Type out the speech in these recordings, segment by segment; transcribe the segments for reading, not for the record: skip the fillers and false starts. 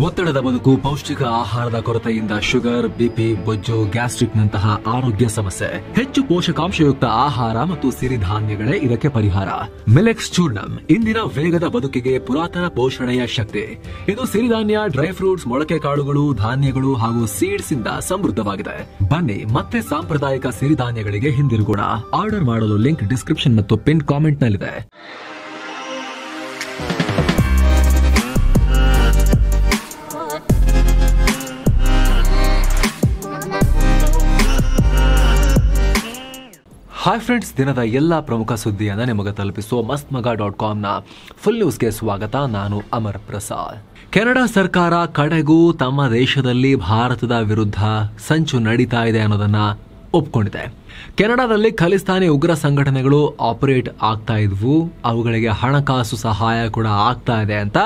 ಒತ್ತಡದ ಬದುಕು, ಪೌಷ್ಟಿಕ ಆಹಾರದ ಕೊರತೆಯಿಂದ ಶುಗರ್, ಬಿಪಿ, ಬೊಜ್ಜು, ಗ್ಯಾಸ್ಟ್ರಿಕ್ ನಂತಹ ಆರೋಗ್ಯ ಸಮಸ್ಯೆ. ಹೆಚ್ಚು ಪೋಷಕಾಂಶಯುಕ್ತ ಆಹಾರ ಮತ್ತು ಸಿರಿಧಾನ್ಯಗಳೇ ಇದಕ್ಕೆ ಪರಿಹಾರ. ಮಿಲೆಕ್ಸ್ ಚೂರ್ಣಂ ಇಂದಿನ ವೇಗದ ಬದುಕಿಗೆ ಪುರಾತನ ಪೋಷಣೆಯ ಶಕ್ತಿ. ಇದು ಸಿರಿಧಾನ್ಯ, ಡ್ರೈ ಫ್ರೂಟ್ಸ್, ಮೊಳಕೆ ಕಾಳುಗಳು, ಧಾನ್ಯಗಳು ಹಾಗೂ ಸೀಡ್ಸ್ ಇಂದ ಸಮೃದ್ಧವಾಗಿದೆ. ಬನ್ನಿ ಮತ್ತೆ ಸಾಂಪ್ರದಾಯಿಕ ಸಿರಿಧಾನ್ಯಗಳಿಗೆ ಹಿಂದಿರುಗೋಣ. ಆರ್ಡರ್ ಮಾಡಲು ಲಿಂಕ್ ಡಿಸ್ಕ್ರಿಪ್ಷನ್ ಮತ್ತು ಪಿನ್ ಕಾಮೆಂಟ್ ನಲ್ಲಿದೆ. ಹಾಯ್ ಫ್ರೆಂಡ್ಸ್, ದಿನದ ಎಲ್ಲ ಪ್ರಮುಖ ಸುದ್ದಿಯನ್ನು ನಿಮಗೆ ತಲುಪಿಸುವ mastmaga.com ನ ಫುಲ್ ನ್ಯೂಸ್ಗೆ ಸ್ವಾಗತ. ನಾನು ಅಮರ್ ಪ್ರಸಾದ್. ಕೆನಡಾ ಸರ್ಕಾರ ಕಡೆಗೂ ತಮ್ಮ ದೇಶದಲ್ಲಿ ಭಾರತದ ವಿರುದ್ಧ ಸಂಚು ನಡೀತಾ ಇದೆ ಅನ್ನೋದನ್ನ ಒಪ್ಕೊಂಡಿದೆ. ಕೆನಡಾದಲ್ಲಿ ಖಲಿಸ್ತಾನಿ ಉಗ್ರ ಸಂಘಟನೆಗಳು ಆಪರೇಟ್ ಆಗ್ತಾ ಇದ್ವು, ಅವುಗಳಿಗೆ ಹಣಕಾಸು ಸಹಾಯ ಕೂಡ ಆಗ್ತಾ ಇದೆ ಅಂತ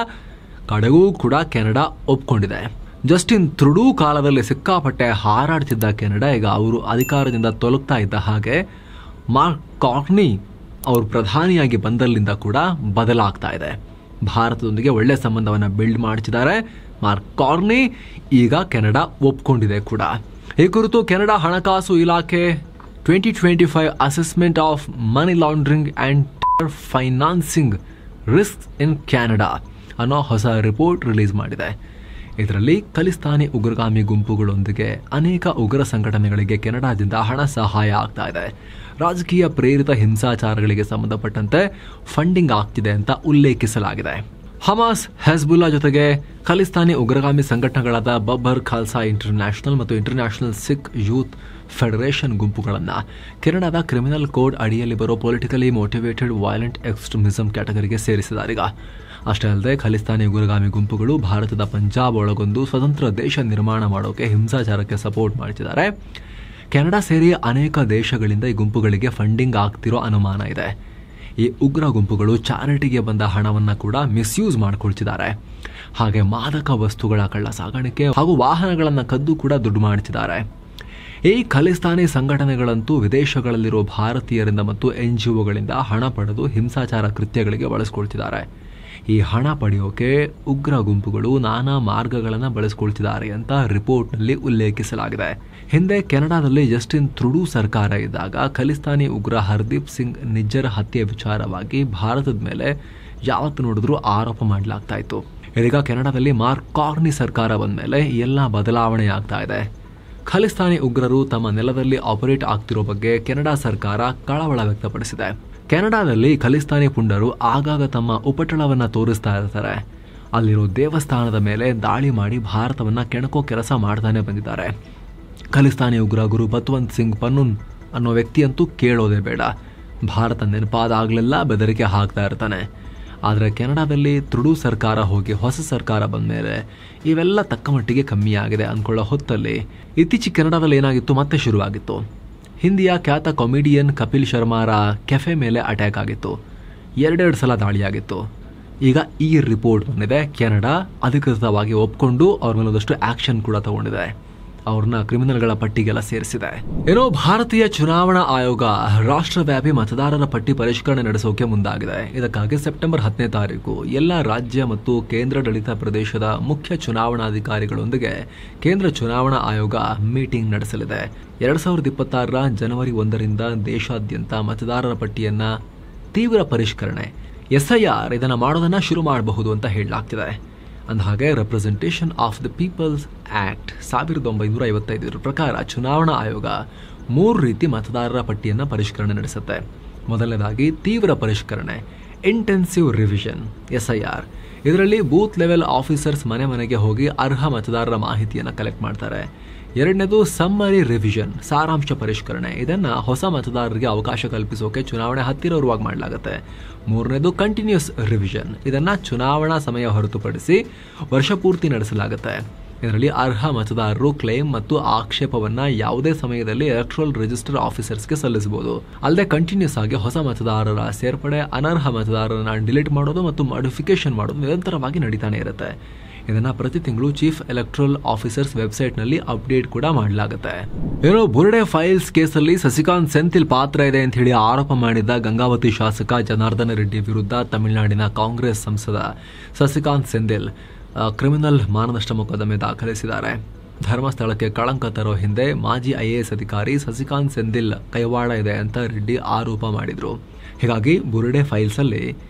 ಕಡೆಗೂ ಕೂಡ ಕೆನಡಾ ಒಪ್ಕೊಂಡಿದೆ. ಜಸ್ಟಿನ್ ಟ್ರುಡೂ ಕಾಲದಲ್ಲಿ ಸಿಕ್ಕಾಪಟ್ಟೆ ಹಾರಾಡ್ತಿದ್ದ ಕೆನಡಾ ಈಗ ಅವರು ಅಧಿಕಾರದಿಂದ ತೊಲಗ್ತಾ ಇದ್ದ ಹಾಗೆ ಮಾರ್ಕ್ ಕಾರ್ನಿ ಅವರು ಪ್ರಧಾನಿಯಾಗಿ ಬಂದಲ್ಲಿಂದ ಕೂಡ ಬದಲಾಗ್ತಾ ಇದೆ. ಭಾರತದೊಂದಿಗೆ ಒಳ್ಳೆ ಸಂಬಂಧವನ್ನು ಬಿಲ್ಡ್ ಮಾಡ್ತಿದ್ದಾರೆ ಮಾರ್ಕ್ ಕಾರ್ನಿ. ಈಗ ಕೆನಡಾ ಒಪ್ಕೊಂಡಿದೆ ಕೂಡ. ಈ ಕುರಿತು ಕೆನಡಾ ಹಣಕಾಸು ಇಲಾಖೆ 2025 assessment of money laundering and financing risk in Canada ಅನ್ನೋ ಹೊಸ ರಿಪೋರ್ಟ್ ರಿಲೀಸ್ ಮಾಡಿದೆ. ಇದರಲ್ಲಿ ಖಲಿಸ್ತಾನಿ ಉಗ್ರಗಾಮಿ ಗುಂಪುಗಳೊಂದಿಗೆ ಅನೇಕ ಉಗ್ರ ಸಂಘಟನೆಗಳಿಗೆ ಕೆನಡಾದಿಂದ ಹಣ ಸಹಾಯ ಆಗ್ತಾ ಇದೆ, ರಾಜಕೀಯ ಪ್ರೇರಿತ ಹಿಂಸಾಚಾರಗಳಿಗೆ ಸಂಬಂಧಪಟ್ಟಂತೆ ಫಂಡಿಂಗ್ ಆಗ್ತಿದೆ ಅಂತ ಉಲ್ಲೇಖಿಸಲಾಗಿದೆ. ಹಮಾಸ್, ಹೆಜ್ಬುಲ್ಲಾ ಜೊತೆಗೆ ಖಲಿಸ್ತಾನಿ ಉಗ್ರಗಾಮಿ ಸಂಘಟನೆಗಳಾದ ಬಬ್ಬರ್ ಖಾಲ್ಸಾ ಇಂಟರ್ನ್ಯಾಷನಲ್ ಮತ್ತು ಇಂಟರ್ನ್ಯಾಷನಲ್ ಸಿಖ್ ಯೂತ್ ಫೆಡರೇಷನ್ ಗುಂಪುಗಳನ್ನು ಕೆನಡಾದ ಕ್ರಿಮಿನಲ್ ಕೋಡ್ ಅಡಿಯಲ್ಲಿ ಬರೋ ಪೊಲಿಟಿಕಲಿ ಮೋಟಿವೇಟೆಡ್ ವೈಲೆಂಟ್ ಎಕ್ಸ್ಟ್ರೀಮಿಸಂ ಕ್ಯಾಟಗರಿಗೆ ಸೇರಿಸಿದ್ದಾರೆ. ಅಷ್ಟೇ ಅಲ್ಲದೆ ಖಲಿಸ್ತಾನಿ ಉಗ್ರಗಾಮಿ ಗುಂಪುಗಳು ಭಾರತದ ಪಂಜಾಬ್ ಒಳಗೊಂದು ಸ್ವತಂತ್ರ ದೇಶ ನಿರ್ಮಾಣ ಮಾಡೋಕೆ ಹಿಂಸಾಚಾರಕ್ಕೆ ಸಪೋರ್ಟ್ ಮಾಡ್ತಿದ್ದಾರೆ. ಕೆನಡಾ ಸೇರಿ ಅನೇಕ ದೇಶಗಳಿಂದ ಈ ಗುಂಪುಗಳಿಗೆ ಫಂಡಿಂಗ್ ಆಗ್ತಿರೋ ಅನುಮಾನ ಇದೆ. ಈ ಉಗ್ರ ಗುಂಪುಗಳು ಚಾರಿಟಿಗೆ ಬಂದ ಹಣವನ್ನು ಕೂಡ ಮಿಸ್ಯೂಸ್ ಮಾಡ್ಕೊಳ್ತಿದ್ದಾರೆ. ಹಾಗೆ ಮಾದಕ ವಸ್ತುಗಳ ಕಳ್ಳ ಸಾಗಾಣಿಕೆ ಹಾಗೂ ವಾಹನಗಳನ್ನು ಕದ್ದು ಕೂಡ ದುಡ್ಡು ಮಾಡ್ತಿದ್ದಾರೆ. ಈ ಖಲಿಸ್ತಾನಿ ಸಂಘಟನೆಗಳಂತೂ ವಿದೇಶಗಳಲ್ಲಿರೋ ಭಾರತೀಯರಿಂದ ಮತ್ತು NGOಗಳಿಂದ ಹಣ ಪಡೆದು ಹಿಂಸಾಚಾರ ಕೃತ್ಯಗಳಿಗೆ ಬಳಸ್ಕೊಳ್ತಿದ್ದಾರೆ. ಈ ಹಣ ಪಡೆಯೋಕೆ ಉಗ್ರ ಗುಂಪುಗಳು ನಾನಾ ಮಾರ್ಗಗಳನ್ನು ಬಳಸ್ಕೊಳ್ತಿದ್ದಾರೆ ಅಂತ ರಿಪೋರ್ಟ್ನಲ್ಲಿ ಉಲ್ಲೇಖಿಸಲಾಗಿದೆ. ಹಿಂದೆ ಕೆನಡಾದಲ್ಲಿ ಜಸ್ಟಿನ್ ಟ್ರುಡೂ ಸರ್ಕಾರ ಇದ್ದಾಗ ಖಲಿಸ್ತಾನಿ ಉಗ್ರ ಹರ್ದೀಪ್ ಸಿಂಗ್ ನಿಜ್ಜರ್ ಹತ್ಯೆ ವಿಚಾರವಾಗಿ ಭಾರತದ ಮೇಲೆ ಯಾವತ್ತು ನೋಡಿದ್ರೂ ಆರೋಪ ಮಾಡಲಾಗ್ತಾ ಇತ್ತು. ಇದೀಗ ಕೆನಡಾದಲ್ಲಿ ಮಾರ್ಕ್ ಕಾರ್ನಿ ಸರ್ಕಾರ ಬಂದ ಮೇಲೆ ಎಲ್ಲ ಬದಲಾವಣೆ ಆಗ್ತಾ ಇದೆ. ಖಲಿಸ್ತಾನಿ ಉಗ್ರರು ತಮ್ಮ ನೆಲದಲ್ಲಿ ಆಪರೇಟ್ ಆಗ್ತಿರೋ ಬಗ್ಗೆ ಕೆನಡಾ ಸರ್ಕಾರ ಕಳವಳ ವ್ಯಕ್ತಪಡಿಸಿದೆ. ಕೆನಡಾದಲ್ಲಿ ಖಲಿಸ್ತಾನಿ ಪುಂಡರು ಆಗಾಗ ತಮ್ಮ ಉಪಟಳವನ್ನು ತೋರಿಸ್ತಾ ಇರ್ತಾರೆ. ಅಲ್ಲಿರೋ ದೇವಸ್ಥಾನದ ಮೇಲೆ ದಾಳಿ ಮಾಡಿ ಭಾರತವನ್ನು ಕೆಣಕೋ ಕೆಲಸ ಮಾಡ್ತಾನೆ ಬಂದಿದ್ದಾರೆ. ಖಲಿಸ್ತಾನಿ ಉಗ್ರ ಗುರು ಬತ್ವಂತ್ ಸಿಂಗ್ ಪನ್ನೂನ್ ಅನ್ನೋ ವ್ಯಕ್ತಿಯಂತೂ ಕೇಳೋದೇ ಬೇಡ. ಭಾರತ ನೆನಪಾದಾಗಲೆಲ್ಲ ಬೆದರಿಕೆ ಹಾಕ್ತಾ ಇರ್ತಾನೆ. ಆದರೆ ಕೆನಡಾದಲ್ಲಿ ಟ್ರುಡೂ ಸರ್ಕಾರ ಹೋಗಿ ಹೊಸ ಸರ್ಕಾರ ಬಂದ ಮೇಲೆ ಇವೆಲ್ಲ ತಕ್ಕ ಮಟ್ಟಿಗೆ ಕಮ್ಮಿ ಆಗಿದೆ ಅಂದ್ಕೊಳ್ಳೋ ಹೊತ್ತಲ್ಲಿ ಇತ್ತೀಚೆಗೆ ಕೆನಡಾದಲ್ಲಿ ಏನಾಗಿತ್ತು ಮತ್ತೆ ಶುರುವಾಗಿತ್ತು. ಹಿಂದಿಯ ಖ್ಯಾತ ಕಾಮಿಡಿಯನ್ ಕಪಿಲ್ ಶರ್ಮಾರ ಕೆಫೆ ಮೇಲೆ ಅಟ್ಯಾಕ್ ಆಗಿತ್ತು. ಎರಡೆರಡು ಸಲ ದಾಳಿಯಾಗಿತ್ತು. ಈಗ ಈ ರಿಪೋರ್ಟ್ ಬಂದಿದೆ. ಕೆನಡಾ ಅಧಿಕೃತವಾಗಿ ಒಪ್ಕೊಂಡು ಅವ್ರ ಮೇಲೆ ಒಂದಷ್ಟು ಆಕ್ಷನ್ ಕೂಡ ತಗೊಂಡಿದೆ. ಅವ್ರನ್ನ ಕ್ರಿಮಿನಲ್ಗಳ ಪಟ್ಟಿಗೆಲ್ಲ ಸೇರಿಸಿದೆ. ಏನೋ ಭಾರತೀಯ ಚುನಾವಣಾ ಆಯೋಗ ರಾಷ್ಟ್ರವ್ಯಾಪಿ ಮತದಾರರ ಪಟ್ಟಿ ಪರಿಷ್ಕರಣೆ ನಡೆಸೋಕೆ ಮುಂದಾಗಿದೆ. ಇದಕ್ಕಾಗಿ ಸೆಪ್ಟೆಂಬರ್ 10ನೇ ತಾರೀಕು ಎಲ್ಲ ರಾಜ್ಯ ಮತ್ತು ಕೇಂದ್ರಾಡಳಿತ ಪ್ರದೇಶದ ಮುಖ್ಯ ಚುನಾವಣಾಧಿಕಾರಿಗಳೊಂದಿಗೆ ಕೇಂದ್ರ ಚುನಾವಣಾ ಆಯೋಗ ಮೀಟಿಂಗ್ ನಡೆಸಲಿದೆ. 2026 ಜನವರಿ 1ರಿಂದ ದೇಶಾದ್ಯಂತ ಮತದಾರರ ಪಟ್ಟಿಯನ್ನ ತೀವ್ರ ಪರಿಷ್ಕರಣೆ SIR ಇದನ್ನ ಮಾಡೋದನ್ನ ಶುರು ಮಾಡಬಹುದು ಅಂತ ಹೇಳಲಾಗ್ತಿದೆ. ಅಂದಹಾಗೆ representation of the people's act 1955 ಪ್ರಕಾರ ಚುನಾವಣಾ ಆಯೋಗ 3 ರೀತಿ ಮತದಾರರ ಪಟ್ಟಿಯನ್ನು ಪರಿಷ್ಕರಣೆ ನಡೆಸುತ್ತೆ. ಮೊದಲನೇದಾಗಿ ತೀವ್ರ ಪರಿಷ್ಕರಣೆ, ಇಂಟೆನ್ಸಿವ್ ರಿವಿಷನ್ SIR. ಇದರಲ್ಲಿ ಬೂತ್ ಲೆವೆಲ್ ಆಫೀಸರ್ಸ್ ಮನೆ ಮನೆಗೆ ಹೋಗಿ ಅರ್ಹ ಮತದಾರರ ಮಾಹಿತಿಯನ್ನು ಕಲೆಕ್ಟ್ ಮಾಡ್ತಾರೆ. ಎರಡನೇದು ಸಮ್ಮರಿ ರಿವಿಷನ್, ಸಾರಾಂಶ ಪರಿಷ್ಕರಣೆ. ಇದನ್ನ ಹೊಸ ಮತದಾರರಿಗೆ ಅವಕಾಶ ಕಲ್ಪಿಸೋಕೆ ಚುನಾವಣೆ ಹತ್ತಿರವಾಗಿ ಮಾಡಲಾಗುತ್ತೆ. ಮೂರನೇದು ಕಂಟಿನ್ಯೂಸ್ ರಿವಿಷನ್. ಇದನ್ನ ಚುನಾವಣಾ ಸಮಯ ಹೊರತುಪಡಿಸಿ ವರ್ಷ ಪೂರ್ತಿ ನಡೆಸಲಾಗುತ್ತೆ. ಇದರಲ್ಲಿ ಅರ್ಹ ಮತದಾರರು ಕ್ಲೇಮ್ ಮತ್ತು ಆಕ್ಷೇಪವನ್ನ ಯಾವುದೇ ಸಮಯದಲ್ಲಿ ಎಲೆಕ್ಟ್ರಲ್ ರಿಜಿಸ್ಟರ್ ಆಫೀಸರ್ಸ್ಗೆ ಸಲ್ಲಿಸಬಹುದು. ಅಲ್ಲದೆ ಕಂಟಿನ್ಯೂಸ್ ಆಗಿ ಹೊಸ ಮತದಾರರ ಸೇರ್ಪಡೆ, ಅನರ್ಹ ಮತದಾರರನ್ನ ಡಿಲೀಟ್ ಮಾಡೋದು ಮತ್ತು ಮಾಡಿಫಿಕೇಶನ್ ಮಾಡೋದು ನಿರಂತರವಾಗಿ ನಡೀತಾನೆ ಇರುತ್ತೆ. ಇದನ್ನ ಪ್ರತಿ ತಿಂಗಳು ಚೀಫ್ ಎಲೆಕ್ಟ್ರಲ್ ಆಫೀಸರ್ಸ್ ವೆಬ್ಸೈಟ್ನಲ್ಲಿ ಅಪ್ಡೇಟ್ ಕೂಡ ಮಾಡಲಾಗುತ್ತೆ. ಏನೋ ಬುರ್ಡೆ ಫೈಲ್ಸ್ ಕೇಸಲ್ಲಿ ಸಸಿಕಾಂತ್ ಸೆಂಥಿಲ್ ಪಾತ್ರ ಇದೆ ಅಂತ ಹೇಳಿ ಆರೋಪ ಮಾಡಿದ್ದ ಗಂಗಾವತಿ ಶಾಸಕ ಜನಾರ್ದನ ರೆಡ್ಡಿ ವಿರುದ್ಧ ತಮಿಳುನಾಡಿನ ಕಾಂಗ್ರೆಸ್ ಸಂಸದ ಸಸಿಕಾಂತ್ ಸೆಂಥಿಲ್ ಕ್ರಿಮಿನಲ್ ಮಾನನಷ್ಟ ಮೊಕದ್ದಮೆ ದಾಖಲಿಸಿದ್ದಾರೆ. ಧರ್ಮಸ್ಥಳಕ್ಕೆ ಕಳಂಕ ತರೋ ಹಿಂದೆ ಮಾಜಿ IAS ಅಧಿಕಾರಿ ಸಸಿಕಾಂತ್ ಸೆಂಥಿಲ್ ಕೈವಾಡ ಇದೆ ಅಂತ ರೆಡ್ಡಿ ಆರೋಪ ಮಾಡಿದ್ರು. ಹೀಗಾಗಿ ಬುರುಡೆ ಫೈಲ್ಸ್ ಅಲ್ಲಿ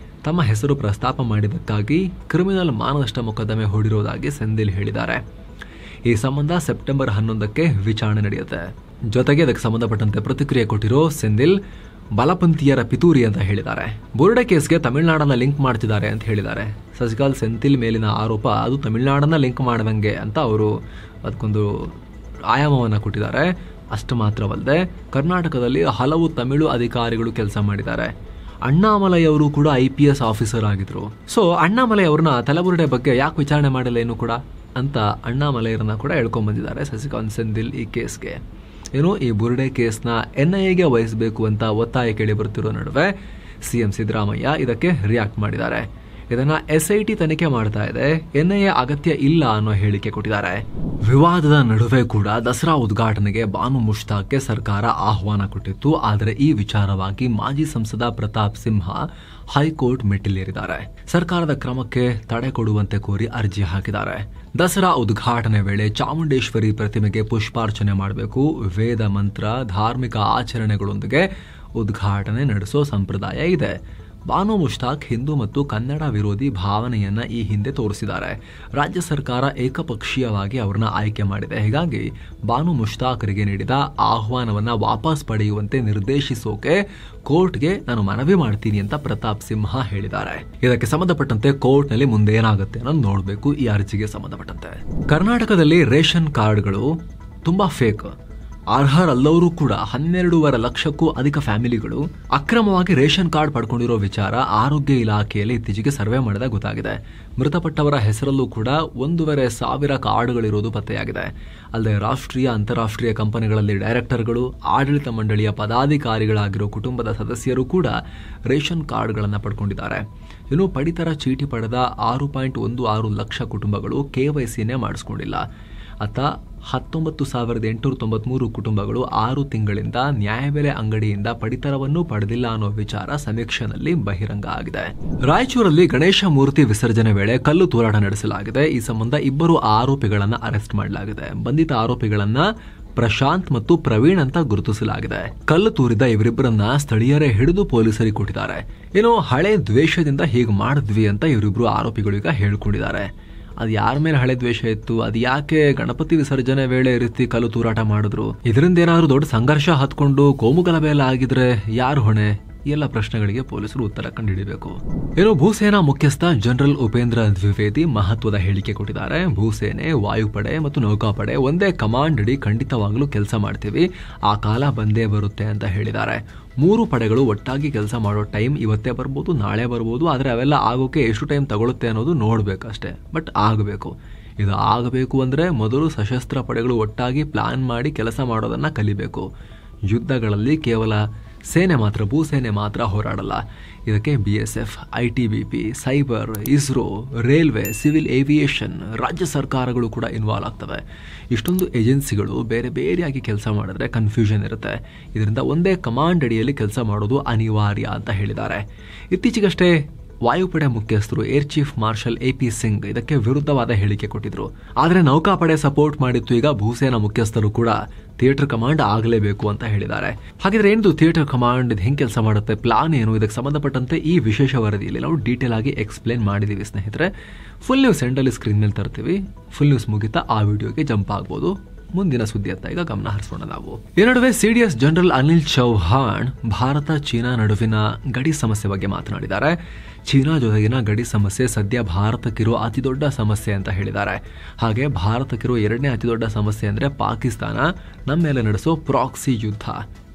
ತಮ್ಮ ಹೆಸರು ಪ್ರಸ್ತಾಪ ಮಾಡಿದ್ದಕ್ಕಾಗಿ ಕ್ರಿಮಿನಲ್ ಮಾನನಷ್ಟ ಮೊಕದ್ದಮೆ ಹೂಡಿರುವುದಾಗಿ ಸೆಂಥಿಲ್ ಹೇಳಿದ್ದಾರೆ. ಈ ಸಂಬಂಧ ಸೆಪ್ಟೆಂಬರ್ 11ಕ್ಕೆ ವಿಚಾರಣೆ ನಡೆಯುತ್ತೆ. ಜೊತೆಗೆ ಅದಕ್ಕೆ ಸಂಬಂಧಪಟ್ಟಂತೆ ಪ್ರತಿಕ್ರಿಯೆ ಕೊಟ್ಟಿರೋ ಸೆಂಥಿಲ್ ಬಲಪಂಥೀಯರ ಪಿತೂರಿ ಅಂತ ಹೇಳಿದ್ದಾರೆ. ಬುರುಡೆ ಕೇಸ್ಗೆ ತಮಿಳುನಾಡನ್ನ ಲಿಂಕ್ ಮಾಡ್ತಿದ್ದಾರೆ ಅಂತ ಹೇಳಿದ್ದಾರೆ. ಸಸಿಕಾಂತ್ ಸೆಂಥಿಲ್ ಮೇಲಿನ ಆರೋಪ ಅದು ತಮಿಳುನಾಡನ್ನ ಲಿಂಕ್ ಮಾಡದಂಗೆ ಅಂತ ಅವರು ಅದಕ್ಕೊಂದು ಆಯಾಮವನ್ನು ಕೊಟ್ಟಿದ್ದಾರೆ. ಅಷ್ಟು ಮಾತ್ರವಲ್ಲದೆ ಕರ್ನಾಟಕದಲ್ಲಿ ಹಲವು ತಮಿಳು ಅಧಿಕಾರಿಗಳು ಕೆಲಸ ಮಾಡಿದ್ದಾರೆ. ಅಣ್ಣಾಮಲೈ ಅವರು ಕೂಡ IPS ಆಫೀಸರ್ ಆಗಿದ್ರು. ಸೊ ಅಣ್ಣಾಮಲೈ ಅವ್ರನ್ನ ತಲಬುರುಡೆ ಬಗ್ಗೆ ಯಾಕೆ ವಿಚಾರಣೆ ಮಾಡಿಲ್ಲ ಏನು ಕೂಡ ಅಂತ ಅಣ್ಣಾಮಲೈರನ್ನ ಕೂಡ ಹೇಳ್ಕೊಂಡ್ ಬಂದಿದ್ದಾರೆ ಸಸಿಕಾಂತ್ ಸೆಂಥಿಲ್ ಈ ಕೇಸ್ಗೆ. ಏನು ಈ ಬುರುಡೆ ಕೇಸ್ನ NIAಗೆ ವಹಿಸಬೇಕು ಅಂತ ಒತ್ತಾಯ ಕೇಳಿ ಬರ್ತಿರೋ ನಡುವೆ CM ಸಿದ್ದರಾಮಯ್ಯ ಇದಕ್ಕೆ ರಿಯಾಕ್ಟ್ ಮಾಡಿದ್ದಾರೆ. ಇದನ್ನ SIT ತನಿಖೆ ಮಾಡ್ತಾ ಇದೆ, NIA ಅಗತ್ಯ ಇಲ್ಲ ಅನ್ನೋ ಹೇಳಿಕೆ ಕೊಟ್ಟಿದ್ದಾರೆ. ವಿವಾದದ ನಡುವೆ ಕೂಡ ದಸರಾ ಉದ್ಘಾಟನೆಗೆ ಬಾನು ಮುಷ್ತಾಕ್ಗೆ ಸರ್ಕಾರ ಆಹ್ವಾನ ಕೊಟ್ಟಿತ್ತು. ಆದರೆ ಈ ವಿಚಾರವಾಗಿ ಮಾಜಿ ಸಂಸದ ಪ್ರತಾಪ್ ಸಿಂಹ ಹೈಕೋರ್ಟ್ ಮೆಟ್ಟಿಲೇರಿದ್ದಾರೆ. ಸರ್ಕಾರದ ಕ್ರಮಕ್ಕೆ ತಡೆ ಕೊಡುವಂತೆ ಕೋರಿ ಅರ್ಜಿ ಹಾಕಿದ್ದಾರೆ. ದಸರಾ ಉದ್ಘಾಟನೆ ವೇಳೆ ಚಾಮುಂಡೇಶ್ವರಿ ಪ್ರತಿಮೆಗೆ ಪುಷ್ಪಾರ್ಚನೆ ಮಾಡಬೇಕು. ವೇದ ಮಂತ್ರ ಧಾರ್ಮಿಕ ಆಚರಣೆಗಳೊಂದಿಗೆ ಉದ್ಘಾಟನೆ ನಡೆಸೋ ಸಂಪ್ರದಾಯ ಇದೆ. ಬಾನು ಮುಷ್ತಾಕ್ ಹಿಂದೂ ಮತ್ತು ಕನ್ನಡ ವಿರೋಧಿ ಭಾವನೆಯನ್ನ ಈ ಹಿಂದೆ ತೋರಿಸಿದ್ದಾರೆ. ರಾಜ್ಯ ಸರ್ಕಾರ ಏಕಪಕ್ಷೀಯವಾಗಿ ಅವರನ್ನ ಆಯ್ಕೆ ಮಾಡಿದೆ. ಹೀಗಾಗಿ ಬಾನು ಮುಷ್ತಾಕರಿಗೆ ನೀಡಿದ ಆಹ್ವಾನವನ್ನ ವಾಪಸ್ ಪಡೆಯುವಂತೆ ನಿರ್ದೇಶಿಸೋಕೆ ಕೋರ್ಟ್ಗೆ ನಾನು ಮನವಿ ಮಾಡ್ತೀನಿ ಅಂತ ಪ್ರತಾಪ್ ಸಿಂಹ ಹೇಳಿದ್ದಾರೆ. ಇದಕ್ಕೆ ಸಂಬಂಧಪಟ್ಟಂತೆ ಕೋರ್ಟ್ ನಲ್ಲಿ ಮುಂದೆ ಏನಾಗುತ್ತೆ ಅನ್ನೋದು ನೋಡಬೇಕು. ಈ ಅರ್ಜಿಗೆ ಸಂಬಂಧಪಟ್ಟಂತೆ ಕರ್ನಾಟಕದಲ್ಲಿ ರೇಷನ್ ಕಾರ್ಡ್ಗಳು ತುಂಬಾ ಫೇಕ್. ಅರ್ಹರಲ್ಲವರು ಕೂಡ 12.5 ಲಕ್ಷಕ್ಕೂ ಅಧಿಕ ಫ್ಯಾಮಿಲಿಗಳು ಅಕ್ರಮವಾಗಿ ರೇಷನ್ ಕಾರ್ಡ್ ಪಡ್ಕೊಂಡಿರೋ ವಿಚಾರ ಆರೋಗ್ಯ ಇಲಾಖೆಯಲ್ಲಿ ಇತ್ತೀಚೆಗೆ ಸರ್ವೆ ಮಾಡಿದಾಗ ಗೊತ್ತಾಗಿದೆ. ಮೃತಪಟ್ಟವರ ಹೆಸರಲ್ಲೂ ಕೂಡ 1,500 ಕಾರ್ಡ್ಗಳಿರೋದು ಪತ್ತೆಯಾಗಿದೆ. ಅಲ್ಲದೆ ರಾಷ್ಟ್ರೀಯ ಅಂತಾರಾಷ್ಟ್ರೀಯ ಕಂಪನಿಗಳಲ್ಲಿ ಡೈರೆಕ್ಟರ್ಗಳು, ಆಡಳಿತ ಮಂಡಳಿಯ ಪದಾಧಿಕಾರಿಗಳಾಗಿರೋ ಕುಟುಂಬದ ಸದಸ್ಯರು ಕೂಡ ರೇಷನ್ ಕಾರ್ಡ್ಗಳನ್ನು ಪಡ್ಕೊಂಡಿದ್ದಾರೆ. ಇನ್ನು ಪಡಿತರ ಚೀಟಿ ಪಡೆದ 6.16 ಲಕ್ಷ ಕುಟುಂಬಗಳು KYCನೇ ಮಾಡಿಸ್ಕೊಂಡಿಲ್ಲ. ಅತ್ತ 19,893 ಕುಟುಂಬಗಳು 6 ತಿಂಗಳಿಂದ ನ್ಯಾಯಬೆಲೆ ಅಂಗಡಿಯಿಂದ ಪಡಿತರವನ್ನು ಪಡೆದಿಲ್ಲ ಅನ್ನೋ ವಿಚಾರ ಸಮೀಕ್ಷೆಯಲ್ಲಿ ಬಹಿರಂಗ ಆಗಿದೆ. ರಾಯಚೂರಲ್ಲಿ ಗಣೇಶ ಮೂರ್ತಿ ವಿಸರ್ಜನೆ ವೇಳೆ ಕಲ್ಲು ತೂರಾಟ ನಡೆಸಲಾಗಿದೆ. ಈ ಸಂಬಂಧ 2 ಆರೋಪಿಗಳನ್ನ ಅರೆಸ್ಟ್ ಮಾಡಲಾಗಿದೆ. ಬಂಧಿತ ಆರೋಪಿಗಳನ್ನ ಪ್ರಶಾಂತ್ ಮತ್ತು ಪ್ರವೀಣ್ ಅಂತ ಗುರುತಿಸಲಾಗಿದೆ. ಕಲ್ಲು ತೂರಿದ ಇವರಿಬ್ಬರನ್ನ ಸ್ಥಳೀಯರೇ ಹಿಡಿದು ಪೊಲೀಸರಿಗೆ ಕೊಟ್ಟಿದ್ದಾರೆ. ಏನೋ ಹಳೆ ದ್ವೇಷದಿಂದ ಹೀಗೆ ಮಾಡಿದ್ವಿ ಅಂತ ಇವರಿಬ್ರು ಆರೋಪಿಗಳು ಈಗ ಹೇಳ್ಕೊಂಡಿದ್ದಾರೆ. ಅದು ಯಾರ ಮೇಲೆ ಹಳೆ ದ್ವೇಷ ಇತ್ತು, ಅದು ಯಾಕೆ ಗಣಪತಿ ವಿಸರ್ಜನೆ ವೇಳೆ ಈ ರೀತಿ ಕಲ್ಲು ತೂರಾಟ ಮಾಡಿದ್ರು, ಇದರಿಂದ ಏನಾದ್ರು ದೊಡ್ಡ ಸಂಘರ್ಷ ಹತ್ಕೊಂಡು ಕೋಮುಗಲಭೆ ಎಲ್ಲ ಆಗಿದ್ರೆ ಯಾರು ಹೊಣೆ? ಎಲ್ಲ ಪ್ರಶ್ನೆಗಳಿಗೆ ಪೊಲೀಸರು ಉತ್ತರ ಕಂಡುಹಿಡಿಯಬೇಕು. ಏನು ಭೂಸೇನಾ ಮುಖ್ಯಸ್ಥ ಜನರಲ್ ಉಪೇಂದ್ರ ದ್ವಿವೇದಿ ಮಹತ್ವದ ಹೇಳಿಕೆ ಕೊಟ್ಟಿದ್ದಾರೆ. ಭೂಸೇನೆ, ವಾಯುಪಡೆ ಮತ್ತು ನೌಕಾಪಡೆ ಒಂದೇ ಕಮಾಂಡ್ ಅಡಿ ಖಂಡಿತವಾಗ್ಲೂ ಕೆಲಸ ಮಾಡ್ತೀವಿ, ಆ ಕಾಲ ಬಂದೇ ಬರುತ್ತೆ ಅಂತ ಹೇಳಿದ್ದಾರೆ. 3 ಪಡೆಗಳು ಒಟ್ಟಾಗಿ ಕೆಲಸ ಮಾಡೋ ಟೈಮ್ ಇವತ್ತೇ ಬರ್ಬೋದು, ನಾಳೆ ಬರ್ಬೋದು. ಆದರೆ ಅವೆಲ್ಲ ಆಗೋಕೆ ಎಷ್ಟು ಟೈಮ್ ತಗೊಳುತ್ತೆ ಅನ್ನೋದು ನೋಡ್ಬೇಕಷ್ಟೇ. ಬಟ್ ಆಗಬೇಕು. ಇದು ಆಗಬೇಕು ಅಂದ್ರೆ ಮೊದಲು ಸಶಸ್ತ್ರ ಪಡೆಗಳು ಒಟ್ಟಾಗಿ ಪ್ಲಾನ್ ಮಾಡಿ ಕೆಲಸ ಮಾಡೋದನ್ನ ಕಲಿಬೇಕು. ಯುದ್ಧಗಳಲ್ಲಿ ಕೇವಲ ಸೇನೆ ಮಾತ್ರ, ಭೂಸೇನೆ ಮಾತ್ರ ಹೋರಾಡಲ್ಲ. ಇದಕ್ಕೆ BSF, ITBP, cyber, ISRO, railway, civil aviation, ರಾಜ್ಯ ಸರ್ಕಾರಗಳು ಕೂಡ ಇನ್ವಾಲ್ವ್ ಆಗ್ತವೆ. ಇಷ್ಟೊಂದು ಏಜೆನ್ಸಿಗಳು ಬೇರೆ ಬೇರೆಯಾಗಿ ಕೆಲಸ ಮಾಡಿದ್ರೆ ಕನ್ಫ್ಯೂಷನ್ ಇರುತ್ತೆ. ಇದರಿಂದ ಒಂದೇ ಕಮಾಂಡ್ ಅಡಿಯಲ್ಲಿ ಕೆಲಸ ಮಾಡೋದು ಅನಿವಾರ್ಯ ಅಂತ ಹೇಳಿದ್ದಾರೆ. ಇತ್ತೀಚೆಗಷ್ಟೇ ವಾಯುಪಡೆ ಮುಖ್ಯಸ್ಥರು air chief marshal AP Singh ಇದಕ್ಕೆ ವಿರುದ್ಧವಾದ ಹೇಳಿಕೆ ಕೊಟ್ಟಿದ್ರು. ಆದರೆ ನೌಕಾಪಡೆ ಸಪೋರ್ಟ್ ಮಾಡಿತ್ತು. ಈಗ ಭೂಸೇನಾ ಮುಖ್ಯಸ್ಥರು ಕೂಡ ಥಿಯೇಟರ್ ಕಮಾಂಡ್ ಆಗಲೇಬೇಕು ಅಂತ ಹೇಳಿದ್ದಾರೆ. ಹಾಗಿದ್ರೆ ಏನು ಥಿಯೇಟರ್ ಕಮಾಂಡ್, ಇದು ಹೆಂಗೆ ಕೆಲಸ ಮಾಡುತ್ತೆ, ಪ್ಲಾನ್ ಏನು? ಇದಕ್ಕೆ ಸಂಬಂಧಪಟ್ಟಂತೆ ಈ ವಿಶೇಷ ವರದಿಯಲ್ಲಿ ನಾವು ಡೀಟೇಲ್ ಆಗಿ ಎಕ್ಸ್ಪ್ಲೇನ್ ಮಾಡಿದೀವಿ ಸ್ನೇಹಿತರೆ. ಫುಲ್ ನ್ಯೂಸ್ ಎಂಡಲ್ಲಿ ಸ್ಕ್ರೀನ್ ಮೇಲೆ ತರ್ತೀವಿ. ಫುಲ್ ನ್ಯೂಸ್ ಮುಗಿತಾ ಆ ವಿಡಿಯೋಗೆ ಜಂಪ್ ಆಗ್ಬೋದು. ಮುಂದಿನ ಸುದ್ದಿ ಅಂತ ಈಗ ಗಮನ ಹರಿಸೋಣ ನಾವು. ಈ ನಡುವೆ CDS general Anil Chauhan Bharat China ನಡುವಿನ ಗಡಿ ಸಮಸ್ಯೆ ಬಗ್ಗೆ ಮಾತನಾಡಿದ್ದಾರೆ. ಚೀನಾ ಜೊತೆಗಿನ ಗಡಿ ಸಮಸ್ಯೆ ಸದ್ಯ ಭಾರತಕ್ಕಿರೋ ಅತಿ ದೊಡ್ಡ ಸಮಸ್ಯೆ ಅಂತ ಹೇಳಿದ್ದಾರೆ. ಹಾಗೆ ಭಾರತಕ್ಕಿರೋ 2ನೇ ಅತಿ ದೊಡ್ಡ ಸಮಸ್ಯೆ ಅಂದ್ರೆ ಪಾಕಿಸ್ತಾನ ನಮ್ಮ ಮೇಲೆ ನಡೆಸೋ ಪ್ರಾಕ್ಸಿ ಯುದ್ಧ,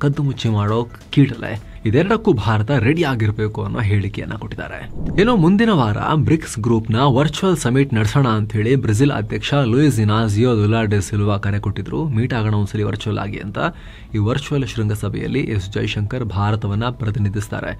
ಕದ್ದು ಮುಚ್ಚಿ ಮಾಡೋ ಕೀಟಲೆ. ಇದೆರಡಕ್ಕೂ ಭಾರತ ರೆಡಿ ಆಗಿರಬೇಕು ಅನ್ನೋ ಹೇಳಿಕೆಯನ್ನ ಕೊಟ್ಟಿದ್ದಾರೆ. ಏನೋ ಮುಂದಿನ ವಾರ ಬ್ರಿಕ್ಸ್ ಗ್ರೂಪ್ ನ ವರ್ಚುವಲ್ ಸಮಿಟ್ ನಡೆಸೋಣ ಅಂತ ಹೇಳಿ ಬ್ರೆಜಿಲ್ ಅಧ್ಯಕ್ಷ ಲೂಯಿಸ್ ಇನಾಸಿಯೋ ಲುಲಾ ಡೆ ಸಿಲ್ವಾ ಕರೆ ಕೊಟ್ಟಿದ್ರು. ಮೀಟ್ ಆಗೋಣ ಒಂದ್ಸಲಿ ವರ್ಚುವಲ್ ಆಗಿ ಅಂತ. ಈ ವರ್ಚುವಲ್ ಶೃಂಗಸಭೆಯಲ್ಲಿ S ಜೈಶಂಕರ್ ಭಾರತವನ್ನ ಪ್ರತಿನಿಧಿಸ್ತಾರೆ.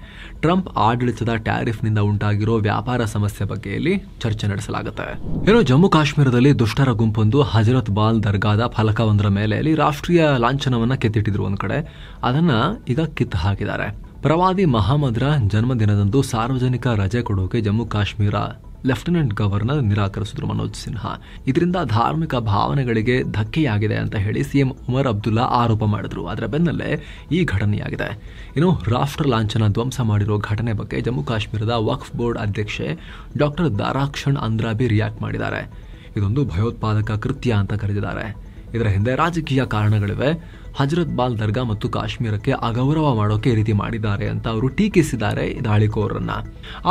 ಟ್ರಂಪ್ ಆಡಳಿತದ ಟ್ಯಾರಿಫ್ ನಿಂದ ಉಂಟಾಗಿರೋ ವ್ಯಾಪಾರ ಸಮಸ್ಯೆ ಬಗ್ಗೆ ಇಲ್ಲಿ ಚರ್ಚೆ ನಡೆಸಲಾಗುತ್ತೆ. ಏನೋ ಜಮ್ಮು ಕಾಶ್ಮೀರದಲ್ಲಿ ದುಷ್ಟರ ಗುಂಪೊಂದು ಹಜರತ್ ಬಾಲ್ ದರ್ಗಾದ ಫಲಕವೊಂದರ ಮೇಲೆ ಅಲ್ಲಿ ರಾಷ್ಟ್ರೀಯ ಲಾಂಛನವನ್ನ ಕೆತ್ತಿಟ್ಟಿದ್ರು ಒಂದ್ ಕಡೆ. ಅದನ್ನ ಈಗ ಕಿತ್ತು ಹಾಕಿದ್ದಾರೆ. ಪ್ರವಾದಿ ಮಹಮ್ಮದ್ರ ಜನ್ಮದಿನದಂದು ಸಾರ್ವಜನಿಕ ರಜೆ ಕೊಡೋಕೆ ಜಮ್ಮು ಕಾಶ್ಮೀರ ಲೆಫ್ಟಿನೆಂಟ್ ಗವರ್ನರ್ ನಿರಾಕರಿಸಿದ್ರು ಮನೋಜ್ ಸಿನ್ಹಾ. ಇದರಿಂದ ಧಾರ್ಮಿಕ ಭಾವನೆಗಳಿಗೆ ಧಕ್ಕೆಯಾಗಿದೆ ಅಂತ ಹೇಳಿ ಸಿಎಂ ಉಮರ್ ಅಬ್ದುಲ್ಲಾ ಆರೋಪ ಮಾಡಿದ್ರು. ಅದರ ಬೆನ್ನಲ್ಲೇ ಈ ಘಟನೆಯಾಗಿದೆ. ಇನ್ನು ರಾಷ್ಟ್ರ ಲಾಂಛನ ಧ್ವಂಸ ಮಾಡಿರೋ ಘಟನೆ ಬಗ್ಗೆ ಜಮ್ಮು ಕಾಶ್ಮೀರದ ವಕ್ಫ್ ಬೋರ್ಡ್ ಅಧ್ಯಕ್ಷೆ ಡಾಕ್ಟರ್ ದಾರಾಕ್ಷಣ್ ಅಂದ್ರಾಬಿ ರಿಯಾಕ್ಟ್ ಮಾಡಿದ್ದಾರೆ. ಇದೊಂದು ಭಯೋತ್ಪಾದಕ ಕೃತ್ಯ ಅಂತ ಕರೆದಿದ್ದಾರೆ. ಇದರ ಹಿಂದೆ ರಾಜಕೀಯ ಕಾರಣಗಳಿವೆ. ಹಜರತ್ ಬಾಲ್ ದರ್ಗಾ ಮತ್ತು ಕಾಶ್ಮೀರಕ್ಕೆ ಅಗೌರವ ಮಾಡೋಕೆ ಈ ರೀತಿ ಮಾಡಿದ್ದಾರೆ ಅಂತ ಅವರು ಟೀಕಿಸಿದ್ದಾರೆ ದಾಳಿಕೋರರನ್ನ.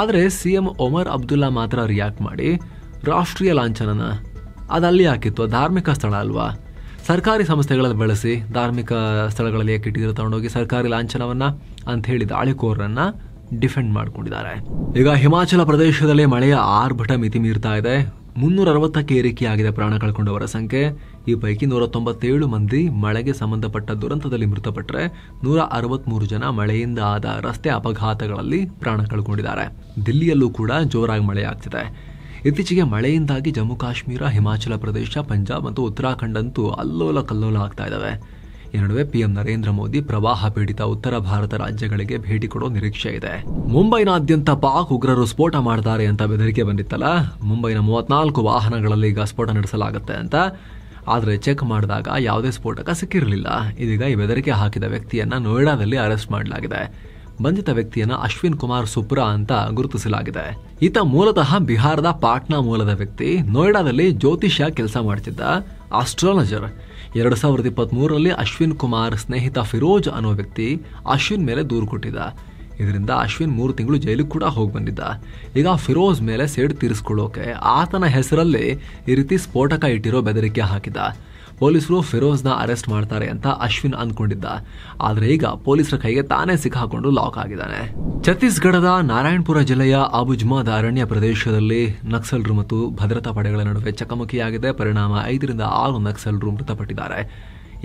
ಆದರೆ ಸಿಎಂ ಒಮರ್ ಅಬ್ದುಲ್ಲಾ ಮಾತ್ರ ರಿಯಾಕ್ಟ್ ಮಾಡಿ, ರಾಷ್ಟ್ರೀಯ ಲಾಂಛನನ ಅದಲ್ಲಿ ಹಾಕಿತ್ತು, ಧಾರ್ಮಿಕ ಸ್ಥಳ ಅಲ್ವಾ, ಸರ್ಕಾರಿ ಸಂಸ್ಥೆಗಳಲ್ಲಿ ಬಳಸಿ ಧಾರ್ಮಿಕ ಸ್ಥಳಗಳಲ್ಲಿ ಏಕೆ ಇಟ್ಟಿದ್ರು, ತಗೊಂಡೋಗಿ ಸರ್ಕಾರಿ ಲಾಂಛನವನ್ನ ಅಂತ ಹೇಳಿ ದಾಳಿಕೋರರನ್ನ ಡಿಫೆಂಡ್ ಮಾಡ್ಕೊಂಡಿದ್ದಾರೆ. ಈಗ ಹಿಮಾಚಲ ಪ್ರದೇಶದಲ್ಲಿ ಮಳೆಯ ಆರ್ಭಟ ಮಿತಿ ಮೀರ್ತಾ ಇದೆ. 360ಕ್ಕೆ ಏರಿಕೆಯಾಗಿದೆ ಪ್ರಾಣ ಕಳ್ಕೊಂಡವರ ಸಂಖ್ಯೆ. ಈ ಪೈಕಿ 197 ಮಂದಿ ಮಳೆಗೆ ಸಂಬಂಧಪಟ್ಟ ದುರಂತದಲ್ಲಿ ಮೃತಪಟ್ಟರೆ 163 ಜನ ಮಳೆಯಿಂದ ಆದ ರಸ್ತೆ ಅಪಘಾತಗಳಲ್ಲಿ ಪ್ರಾಣ ಕಳ್ಕೊಂಡಿದ್ದಾರೆ. ದಿಲ್ಲಿಯಲ್ಲೂ ಕೂಡ ಜೋರಾಗಿ ಮಳೆಯಾಗ್ತಿದೆ. ಇತ್ತೀಚೆಗೆ ಮಳೆಯಿಂದಾಗಿ ಜಮ್ಮು ಕಾಶ್ಮೀರ, ಹಿಮಾಚಲ ಪ್ರದೇಶ, ಪಂಜಾಬ್ ಮತ್ತು ಉತ್ತರಾಖಂಡ್ ಅಂತೂ ಅಲ್ಲೋಲ ಕಲ್ಲೋಲ ಆಗ್ತಾ ಇದಾವೆ. ಈ ನಡುವೆ ಪಿಎಂ ನರೇಂದ್ರ ಮೋದಿ ಪ್ರವಾಹ ಪೀಡಿತ ಉತ್ತರ ಭಾರತ ರಾಜ್ಯಗಳಿಗೆ ಭೇಟಿ ಕೊಡೋ ನಿರೀಕ್ಷೆ ಇದೆ. ಮುಂಬೈನಾದ್ಯಂತ ಪಾಕ್ ಉಗ್ರರು ಸ್ಫೋಟ ಮಾಡ್ತಾರೆ ಅಂತ ಬೆದರಿಕೆ ಬಂದಿತ್ತಲ್ಲ, ಮುಂಬೈನ 34 ವಾಹನಗಳಲ್ಲಿ ಈಗ ಸ್ಫೋಟ ನಡೆಸಲಾಗುತ್ತೆ ಅಂತ. ಆದರೆ ಚೆಕ್ ಮಾಡಿದಾಗ ಯಾವುದೇ ಸ್ಫೋಟಕ ಸಿಕ್ಕಿರಲಿಲ್ಲ. ಇದೀಗ ಈ ಬೆದರಿಕೆ ಹಾಕಿದ ವ್ಯಕ್ತಿಯನ್ನ ನೋಯ್ಡಾದಲ್ಲಿ ಅರೆಸ್ಟ್ ಮಾಡಲಾಗಿದೆ. ಬಂಧಿತ ವ್ಯಕ್ತಿಯನ್ನ ಅಶ್ವಿನ್ ಕುಮಾರ್ ಸುಪ್ರಾ ಅಂತ ಗುರುತಿಸಲಾಗಿದೆ. ಈತ ಮೂಲತಃ ಬಿಹಾರದ ಪಾಟ್ನಾ ಮೂಲದ ವ್ಯಕ್ತಿ. ನೋಯ್ಡಾದಲ್ಲಿ ಜ್ಯೋತಿಷ್ಯ ಕೆಲಸ ಮಾಡ್ತಿದ್ದ ಆಸ್ಟ್ರಾಲಜರ್. 2023ರಲ್ಲಿ ಅಶ್ವಿನ್ ಕುಮಾರ್ ಸ್ನೇಹಿತ ಫಿರೋಜ್ ಅನ್ನೋ ವ್ಯಕ್ತಿ ಅಶ್ವಿನ್ ಮೇಲೆ ದೂರು ಕೊಟ್ಟಿದ್ದ. ಇದರಿಂದ ಅಶ್ವಿನ್ 3 ತಿಂಗಳು ಜೈಲಿಗೆ ಕೂಡ ಹೋಗಿ ಬಂದಿದ್ದ. ಈಗ ಫಿರೋಜ್ ಮೇಲೆ ಸೇಡು ತೀರಿಸ್ಕೊಳ್ಳೋಕೆ ಆತನ ಹೆಸರಲ್ಲಿ ಈ ರೀತಿ ಸ್ಫೋಟಕ ಇಟ್ಟಿರೋ ಬೆದರಿಕೆ ಹಾಕಿದ್ದ. ಪೊಲೀಸರು ಫಿರೋಜ್ನ ಅರೆಸ್ಟ್ ಮಾಡ್ತಾರೆ ಅಂತ ಅಶ್ವಿನ್ ಅಂದ್ಕೊಂಡಿದ್ದ. ಆದ್ರೆ ಈಗ ಪೊಲೀಸರ ಕೈಗೆ ತಾನೇ ಸಿಕ್ಕಾಕೊಂಡು ಲಾಕ್ ಆಗಿದ್ದಾನೆ. ಛತ್ತೀಸ್ಗಢದ ನಾರಾಯಣಪುರ ಜಿಲ್ಲೆಯ ಅಬುಜ್ಮಾದ್ ಅರಣ್ಯ ಪ್ರದೇಶದಲ್ಲಿ ನಕ್ಸಲರು ಮತ್ತು ಭದ್ರತಾ ಪಡೆಗಳ ನಡುವೆ ಚಕಮಕಿಯಾಗಿದೆ. ಪರಿಣಾಮ 5 ರಿಂದ 6 ನಕ್ಸಲರು ಮೃತಪಟ್ಟಿದ್ದಾರೆ.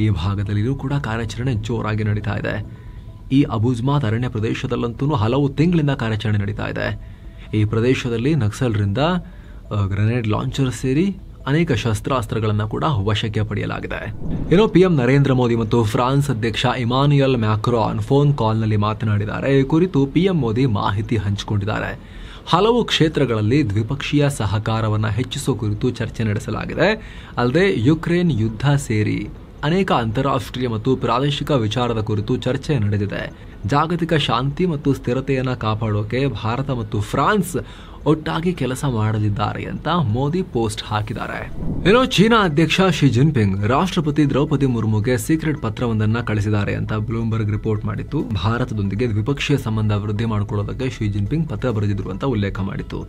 ಈ ಭಾಗದಲ್ಲಿಯೂ ಕೂಡ ಕಾರ್ಯಾಚರಣೆ ಜೋರಾಗಿ ನಡೀತಾ ಇದೆ. ಈ ಅಬುಜ್ಮಾದ್ ಅರಣ್ಯ ಪ್ರದೇಶದಲ್ಲಂತೂ ಹಲವು ತಿಂಗಳಿಂದ ಕಾರ್ಯಾಚರಣೆ ನಡೀತಾ ಇದೆ. ಈ ಪ್ರದೇಶದಲ್ಲಿ ನಕ್ಸಲರಿಂದ ಗ್ರೆನೇಡ್ ಲಾಂಚರ್ ಸೇರಿ ಅನೇಕ ಶಸ್ತ್ರಾಸ್ತ್ರಗಳನ್ನು ಕೂಡ ವಶಕ್ಕೆ ಪಡೆಯಲಾಗಿದೆ. ಏನೋ ಪಿಎಂ ನರೇಂದ್ರ ಮೋದಿ ಮತ್ತು ಫ್ರಾನ್ಸ್ ಅಧ್ಯಕ್ಷ ಇಮಾನ್ಯುಯಲ್ ಮ್ಯಾಕ್ರಾನ್ ಫೋನ್ ಕಾಲ್ನಲ್ಲಿ ಮಾತನಾಡಿದ್ದಾರೆ. ಈ ಕುರಿತು ಪಿಎಂ ಮೋದಿ ಮಾಹಿತಿ ಹಂಚಿಕೊಂಡಿದ್ದಾರೆ. ಹಲವು ಕ್ಷೇತ್ರಗಳಲ್ಲಿ ದ್ವಿಪಕ್ಷೀಯ ಸಹಕಾರವನ್ನು ಹೆಚ್ಚಿಸುವ ಕುರಿತು ಚರ್ಚೆ ನಡೆಸಲಾಗಿದೆ. ಅಲ್ಲದೆ ಯುಕ್ರೇನ್ ಯುದ್ಧ ಸೇರಿ ಅನೇಕ ಅಂತಾರಾಷ್ಟ್ರೀಯ ಮತ್ತು ಪ್ರಾದೇಶಿಕ ವಿಚಾರದ ಕುರಿತು ಚರ್ಚೆ ನಡೆದಿದೆ. ಜಾಗತಿಕ ಶಾಂತಿ ಮತ್ತು ಸ್ಥಿರತೆಯನ್ನು ಕಾಪಾಡೋಕೆ ಭಾರತ ಮತ್ತು ಫ್ರಾನ್ಸ್ ಒಟ್ಟಾಗಿ ಕೆಲಸ ಮಾಡಲಿದ್ದಾರೆ ಅಂತ ಮೋದಿ ಪೋಸ್ಟ್ ಹಾಕಿದ್ದಾರೆ. ಏನೋ ಚೀನಾ ಅಧ್ಯಕ್ಷ ಶಿ ಜಿನ್ಪಿಂಗ್ ರಾಷ್ಟ್ರಪತಿ ದ್ರೌಪದಿ ಮುರ್ಮುಗೆ ಸೀಕ್ರೆಟ್ ಪತ್ರವೊಂದನ್ನು ಕಳಿಸಿದ್ದಾರೆ ಅಂತ ಬ್ಲೂಮ್ಬರ್ಗ್ ರಿಪೋರ್ಟ್ ಮಾಡಿತ್ತು. ಭಾರತದೊಂದಿಗೆ ದ್ವಿಪಕ್ಷೀಯ ಸಂಬಂಧ ವೃದ್ಧಿ ಮಾಡಿಕೊಳ್ಳೋದಕ್ಕೆ ಶಿ ಜಿನ್ಪಿಂಗ್ ಪತ್ರ ಬರೆದಿದ್ರು ಅಂತ ಉಲ್ಲೇಖ ಮಾಡಿತ್ತು.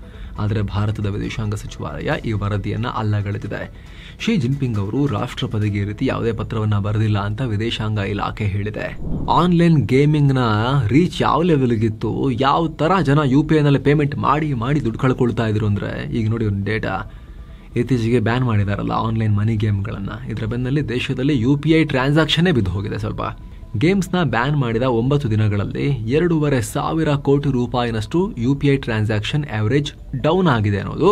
ಆದರೆ ಭಾರತದ ವಿದೇಶಾಂಗ ಸಚಿವಾಲಯ ಈ ವರದಿಯನ್ನ ಅಲ್ಲಗಳೆದಿದೆ. ಶಿ ಜಿನ್ಪಿಂಗ್ ಅವರು ರಾಷ್ಟ್ರಪತಿಗೆ ಈ ರೀತಿ ಯಾವುದೇ ಪತ್ರವನ್ನ ಬರೆದಿಲ್ಲ ಅಂತ ವಿದೇಶಾಂಗ ಇಲಾಖೆ ಹೇಳಿದೆ. ಆನ್ಲೈನ್ ಗೇಮಿಂಗ್ ನ ರೀಚ್ ಯಾವ ಲೆವೆಲ್ಗಿತ್ತು, ಯಾವ ತರ ಜನ UPI ನಲ್ಲಿ ಪೇಮೆಂಟ್ ಮಾಡಿ ದುಡ್ಡು ಕಳ್ಕೊಳ್ತಾ ಇದ್ರು ಅಂದ್ರೆ ಈಗ ನೋಡಿ ಒಂದು ಡೇಟಾ. ಇತ್ತೀಚೆಗೆ ಬ್ಯಾನ್ ಮಾಡಿದಾರಲ್ಲ ಆನ್ಲೈನ್ ಮನಿ ಗೇಮ್ಗಳನ್ನ. ಇದರ ಬೆನ್ನಲ್ಲಿ ದೇಶದಲ್ಲಿ UPI ಟ್ರಾನ್ಸಾಕ್ಷನ್ನೇ ಬಿದ್ದು ಹೋಗಿದೆ. ಸ್ವಲ್ಪ ಗೇಮ್ಸ್ನ ಬ್ಯಾನ್ ಮಾಡಿದ 9 ದಿನಗಳಲ್ಲಿ 2,500 ಕೋಟಿ ರೂಪಾಯಿನಷ್ಟು UPI ಟ್ರಾನ್ಸಾಕ್ಷನ್ ಆವರೇಜ್ ಡೌನ್ ಆಗಿದೆ ಅನ್ನೋದು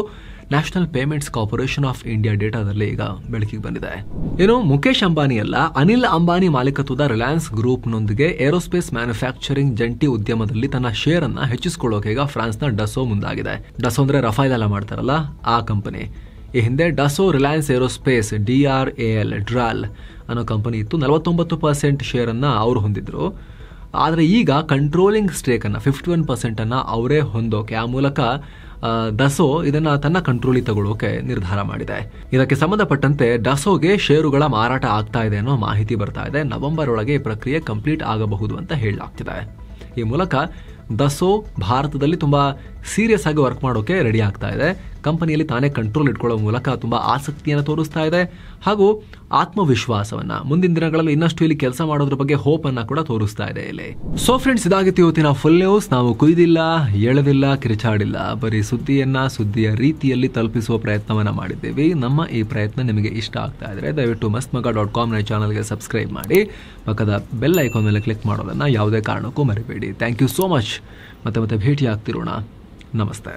national payments corporation of India ಡೇಟಾದಲ್ಲಿ ಈಗ ಬೆಳಕಿಗೆ ಬಂದಿದೆ. ಏನು ಮುಖೇಶ್ ಅಂಬಾನಿ ಅಲ್ಲ, ಅನಿಲ್ ಅಂಬಾನಿ ಮಾಲೀಕತ್ವದ ರಿಲಯನ್ಸ್ ಗ್ರೂಪ್ನೊಂದಿಗೆ ಏರೋಸ್ಪೇಸ್ ಮ್ಯಾನುಫ್ಯಾಕ್ಚರಿಂಗ್ ಜಂಟಿ ಉದ್ಯಮದಲ್ಲಿ ತನ್ನ ಶೇರ್ ಅನ್ನ ಹೆಚ್ಚಿಸಿಕೊಳ್ಳೋಕೆ ಈಗ ಫ್ರಾನ್ಸ್ನ ಡಸೋ ಮುಂದಾಗಿದೆ. ಡಸೋ ಅಂದ್ರೆ ರಫೈಲ್ ಎಲ್ಲ ಮಾಡ್ತಾರಲ್ಲ ಆ ಕಂಪನಿ. ಈ ಹಿಂದೆ ಡಸೋ ರಿಲಯನ್ಸ್ ಏರೋಸ್ಪೇಸ್ DRAL ಅನ್ನೋ ಕಂಪನಿ ಇತ್ತು. 49% ಶೇರ್ ಅನ್ನ ಅವರು ಹೊಂದಿದ್ರು. ಆದರೆ ಈಗ ಕಂಟ್ರೋಲಿಂಗ್ ಸ್ಟೇಕ್ ಅನ್ನ 51% ಅನ್ನ ಅವರೇ ಹೊಂದೋಕೆ ಆ ಮೂಲಕ ಡಸೋ ಇದನ್ನ ತನ್ನ ಕಂಟ್ರೋಲಿಗೆ ತಗೊಳ್ಳೋಕೆ ನಿರ್ಧಾರ ಮಾಡಿದೆ. ಇದಕ್ಕೆ ಸಂಬಂಧಪಟ್ಟಂತೆ ಡಸೋಗೆ ಷೇರುಗಳ ಮಾರಾಟ ಆಗ್ತಾ ಇದೆ ಅನ್ನೋ ಮಾಹಿತಿ ಬರ್ತಾ ಇದೆ. ನವೆಂಬರ್ ಒಳಗೆ ಈ ಪ್ರಕ್ರಿಯೆ ಕಂಪ್ಲೀಟ್ ಆಗಬಹುದು ಅಂತ ಹೇಳಲಾಗ್ತಿದೆ. ಈ ಮೂಲಕ ಡಸೋ ಭಾರತದಲ್ಲಿ ತುಂಬಾ ಸೀರಿಯಸ್ ಆಗಿ ವರ್ಕ್ ಮಾಡೋಕೆ ರೆಡಿ ಆಗ್ತಾ ಇದೆ. ಕಂಪನಿಯಲ್ಲಿ ತಾನೇ ಕಂಟ್ರೋಲ್ ಇಟ್ಕೊಳ್ಳೋ ಮೂಲಕ ತುಂಬಾ ಆಸಕ್ತಿಯನ್ನು ತೋರಿಸ್ತಾ ಇದೆ ಹಾಗೂ ಆತ್ಮವಿಶ್ವಾಸವನ್ನ ಮುಂದಿನ ದಿನಗಳಲ್ಲಿ ಇನ್ನಷ್ಟು ಇಲ್ಲಿ ಕೆಲಸ ಮಾಡೋದ್ರ ಬಗ್ಗೆ ಹೋಪ್ ಅನ್ನ ಕೂಡ ತೋರಿಸ್ತಾ ಇದೆ ಇಲ್ಲಿ. ಸೊ ಫ್ರೆಂಡ್ಸ್, ಇದಾಗಿತ್ತು ಇವತ್ತಿನ ಫುಲ್ ನ್ಯೂಸ್. ನಾವು ಕುಯ್ದಿಲ್ಲ, ಎಳೆದಿಲ್ಲ, ಕಿರಿಚಾಡಿಲ್ಲ, ಬರೀ ಸುದ್ದಿಯ ರೀತಿಯಲ್ಲಿ ತಲುಪಿಸುವ ಪ್ರಯತ್ನವನ್ನ ಮಾಡಿದ್ದೇವೆ. ನಮ್ಮ ಈ ಪ್ರಯತ್ನ ನಿಮಗೆ ಇಷ್ಟ ಆಗ್ತಾ ಇದ್ರೆ ದಯವಿಟ್ಟು mastmaga.com ಚಾನಲ್ಗೆ ಸಬ್ಸ್ಕ್ರೈಬ್ ಮಾಡಿ, ಪಕ್ಕದ ಬೆಲ್ ಐಕಾನ್ ಮೇಲೆ ಕ್ಲಿಕ್ ಮಾಡೋದನ್ನ ಯಾವುದೇ ಕಾರಣಕ್ಕೂ ಮರಿಬೇಡಿ. Thank you so much. ಮತ್ತೆ ಭೇಟಿ ಆಗ್ತಿರೋಣ. ನಮಸ್ತೆ.